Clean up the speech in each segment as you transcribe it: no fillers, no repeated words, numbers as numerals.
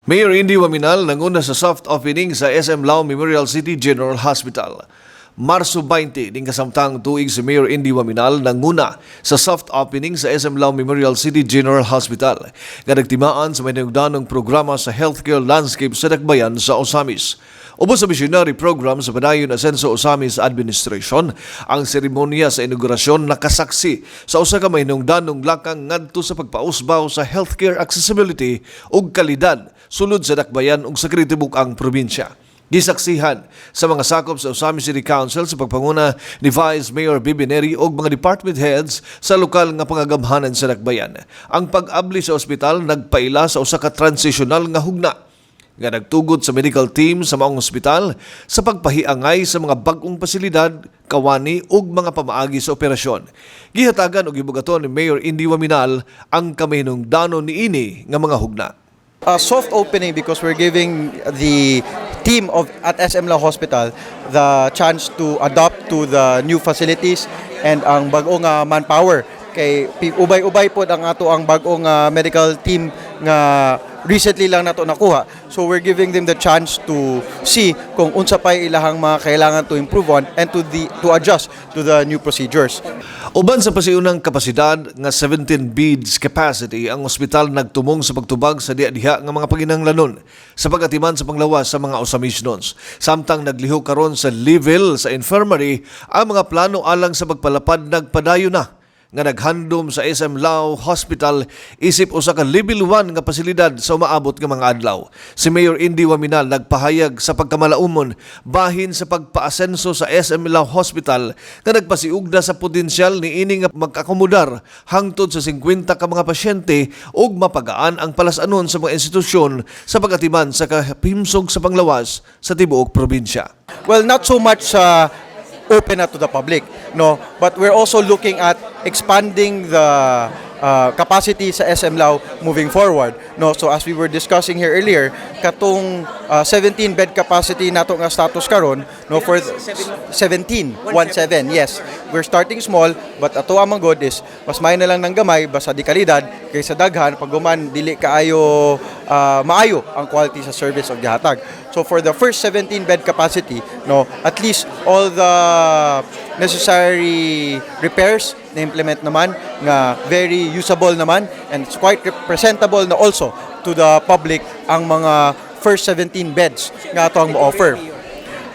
Mayor Indy Waminal nanguna sa soft opening sa SM Lao Memorial City General Hospital. Marso 20, ding kasamtang tuig si Mayor Indy Waminal nanguna sa soft opening sa SM Lao Memorial City General Hospital. Nagtimaan sa mahinungdanong programa sa healthcare landscape sa Dakbayan sa Osamis. Ubos sa missionary program sa Padayon Asenso Osamis Administration, ang seremonya sa inaugurasyon nakasaksi sa usa ka mahinungdanong lakang ngadto sa pagpausbaw sa healthcare accessibility ug kalidad sulod sa Dakbayan ug sa kritibuk-ang probinsya. Gisaksihan sa mga sakop sa Osamis City Council sa pagpanguna ni Vice Mayor Bibi Neri ug mga department heads sa lokal nga pangagamhanan sa Dakbayan. Ang pag-abli sa ospital nagpaila sa usa ka transitional nga hugna nga nagtugod sa medical team sa maong ospital sa pagpahiangay sa mga bag-ong pasilidad, kawani ug mga pamaagi sa operasyon. Gihatagan og gibugaton ni Mayor Indy Waminal ang kamahinungdanon niini nga mga hugna. Soft opening because we're giving the team at SM Lao Hospital the chance to adapt to the new facilities and ang bag-ong manpower. Kay ubay-ubay po ang ato ang bag-ong medical team nga recently lang nato nakuha. So we're giving them the chance to see kung unsa pay ilahang mga kailangan to improve on and to adjust to the new procedures. Uban sa pasiunang kapasidad nga 17 beds capacity, ang ospital nagtumong sa pagtubag sa diha-diha nga mga paginahanglanon sa pagatiman sa panglawas sa mga Osamisnons. Samtang naglihok karon sa level sa infirmary, ang mga plano alang sa pagpalapad nagpadayon na nga naghandom sa SM Lao Hospital isip usa ka level 1 nga pasilidad sa umaabot nga mga adlaw. Si Mayor Indy Waminal nagpahayag sa pagkamalaumon bahin sa pagpaasenso sa SM Lao Hospital nga nagpasiugda sa potensyal ni ini nga mag-akomodar hangtod sa 50 ka mga pasyente ug mapagaan ang palasanon sa mga institusyon sa pagatiman sa kahimsog sa panglawas sa tibuok probinsya. Well, not so much open to the public, no, but we're also looking at expanding the capacity sa SM Lao moving forward, no. So as we were discussing here earlier, katong 17 bed capacity nato nga status karon, no, for 17, yes, we're starting small, but ato ang good is mas may na lang ng gamay basta di kalidad kaysa daghan pag guman dili kaayo maayo ang quality sa service og gihatag. So for the first 17 bed capacity, no, at least all the necessary repairs na implement naman nga very usable naman and it's quite presentable na also to the public ang mga first 17 beds nga ato ang ma-offer.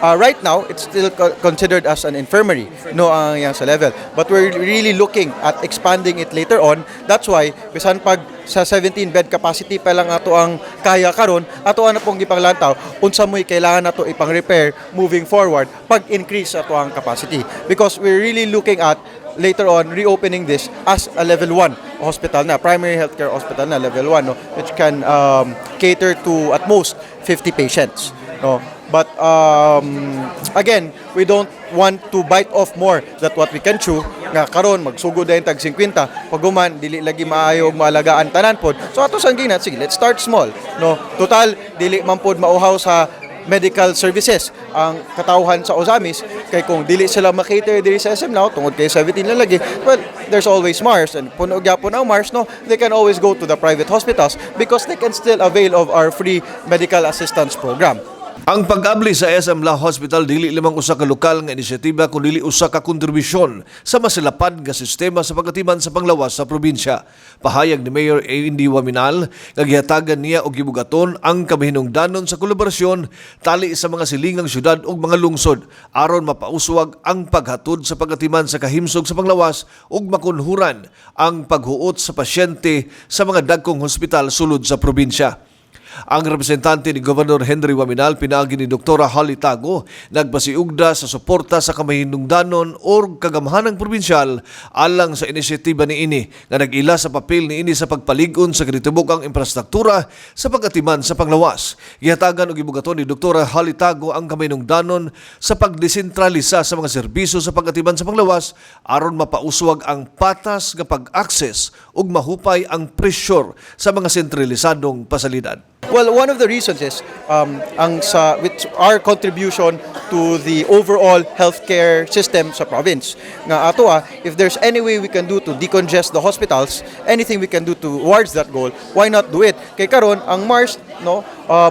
Right now, it's still considered as an infirmary, no, ang yang sa level. But we're really looking at expanding it later on. That's why, bisan pag sa 17 bed capacity pa lang ato ang kaya karon, ato na pong gipanglantaw, unsa mo'y kailangan nato ipang-repair moving forward pag-increase ato ang capacity. Because we're really looking at later on reopening this as a level 1 hospital na, primary healthcare hospital na level 1, no, which can cater to at most 50 patients, no. But again, we don't want to bite off more than what we can chew. Nga karon magsugod dayon tag 50, paguman dili lagi maayo og maalagaan tanan pod. So ato sang ginat, sige, let's start small, no. Total dili man pod mauhaw sa medical services ang katawhan sa Osamis kay kung dili sila makater diri sa SM Lao tungod kay 17 lang lagi, well, there's always Mars, and puno gyapon ang Mars, no, they can always go to the private hospitals because they can still avail of our free medical assistance program. Ang pag-abli sa SM Lao Hospital dili lamang usa ka lokal nga inisyatiba kundi usa ka kontribusyon sa masilapad nga sistema sa pagatiman sa panglawas sa probinsya. Pahayag ni Mayor Indy Waminal nga gihatagan niya og gibugaton ang kamahinungdanon sa kolaborasyon tali sa mga silingang syudad ug mga lungsod aron mapauswag ang paghatod sa pagatiman sa kahimsog sa panglawas ug makunhuran ang paghuot sa pasyente sa mga dagkong hospital sulod sa probinsya. Ang representante ni Governor Henry Waminal pinaagi ni Dr. Holly Tago nagpasiugda sa suporta sa kamahinungdanon o kagamhanang probinsyal alang sa inisyatiba ni ini nga nag-ila sa papel ni ini sa pagpalig-on sa kritibukang infrastruktura sa pagatiman sa panglawas. Gihatagan og gibugaton ni Dr. Holly Tago ang kamahinungdanon sa pagdesentralisa sa mga serbisyo sa pagatiman sa panglawas aron mapauswag ang patas nga pag-access ug mahupay ang pressure sa mga sentralisadong pasalidad. Well, one of the reasons is which our contribution to the overall healthcare system sa province. Nga ato if there's any way we can do to decongest the hospitals, anything we can do towards that goal, why not do it? Kay karon ang MARS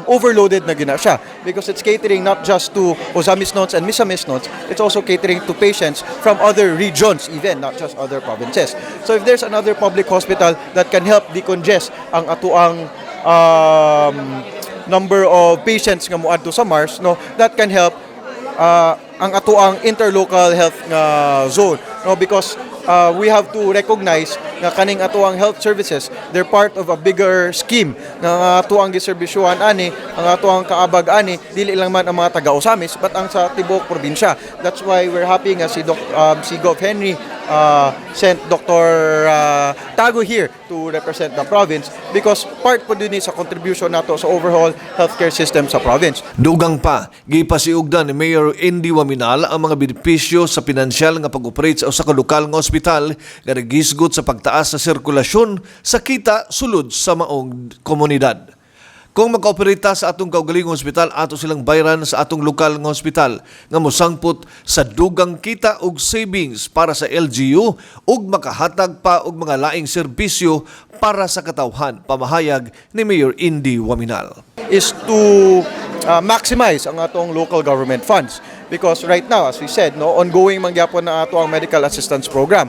overloaded na gina siya because it's catering not just to Ozamis nodes and Misamis nodes, it's also catering to patients from other regions even, not just other provinces. So if there's another public hospital that can help decongest ang atuang number of patients nga moadto sa MARS, that can help ang atuang interlocal health zone, because we have to recognize nga kaning atuang health services, they're part of a bigger scheme nga atuang giserbisyuhan ani, ang atuang kaabag ani dili lang man ang mga taga Osamis but ang sa tibuok probinsya. That's why we're happy nga si Gov Henry sent Dr. Tago here to represent the province because part po din sa contribution nato sa overall healthcare system sa province. Dugang pa, gipasiugdan ni Mayor Indy Waminal ang mga benepisyo sa pinansyal nga pag-operate sa usa ka lokal nga ospital nga nagisgot sa pagtaas sa sirkulasyon sa kita sulod sa maong komunidad. Kung mag-operita sa atong kaugalingong ospital, ato silang bayran sa atong lokal nga ospital nga mosangput sa dugang kita og savings para sa LGU ug makahatag pa og mga laing serbisyo para sa katawhan, pamahayag ni Mayor Indy Waminal. Is to maximize ang atong local government funds because right now, as we said, ongoing mangyapon na ato ang medical assistance program.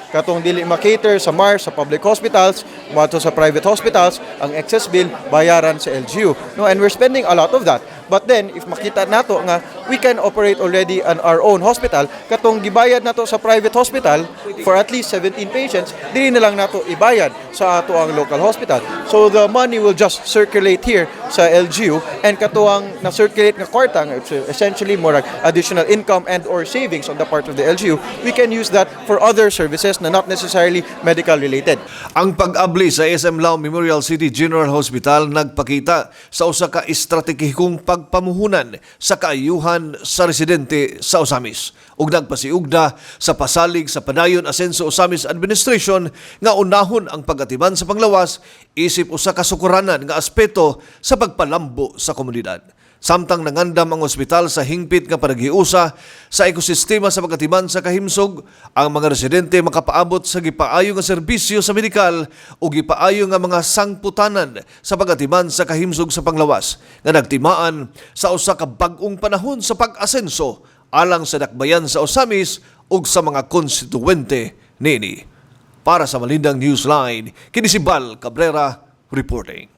Katong dili makater sa MARS, sa public hospitals, mato sa private hospitals, ang excess bill bayaran sa LGU. And we're spending a lot of that. But then, if makita nato nga we can operate already on our own hospital, katong gibayad nato sa private hospital for at least 17 patients, dili na lang nato ibayad sa ato ang local hospital. So the money will just circulate here sa LGU and katuang na-circulate nga kwarta, essentially more like additional income and or savings on the part of the LGU, we can use that for other services na not necessarily medical related. Ang pag-abli sa SM Lao Memorial City General Hospital nagpakita sa usa ka estratehikong pagpamuhunan sa kaayuhan sa residente sa Osamis ug nagpasiugda sa pasalig sa padayon asenso Osamis Administration nga unahon ang pag-atiman sa panglawas isip usa ka sukuranan nga aspeto sa pagpalambo sa komunidad. Samtang nangandam ang ospital sa hingpit nga panaghiusa sa ekosistema sa pagatiman sa kahimsog, ang mga residente makapaabot sa gipaayo nga serbisyo sa medikal o gipaayo nga mga sangputanan sa pagatiman sa kahimsog sa panglawas nga nagtimaan sa usa ka bag-ong panahon sa pag-asenso alang sa dakbayan sa Osamis ug sa mga konstituwente nini. Para sa Malindang Newsline, kini si Bal Cabrera reporting.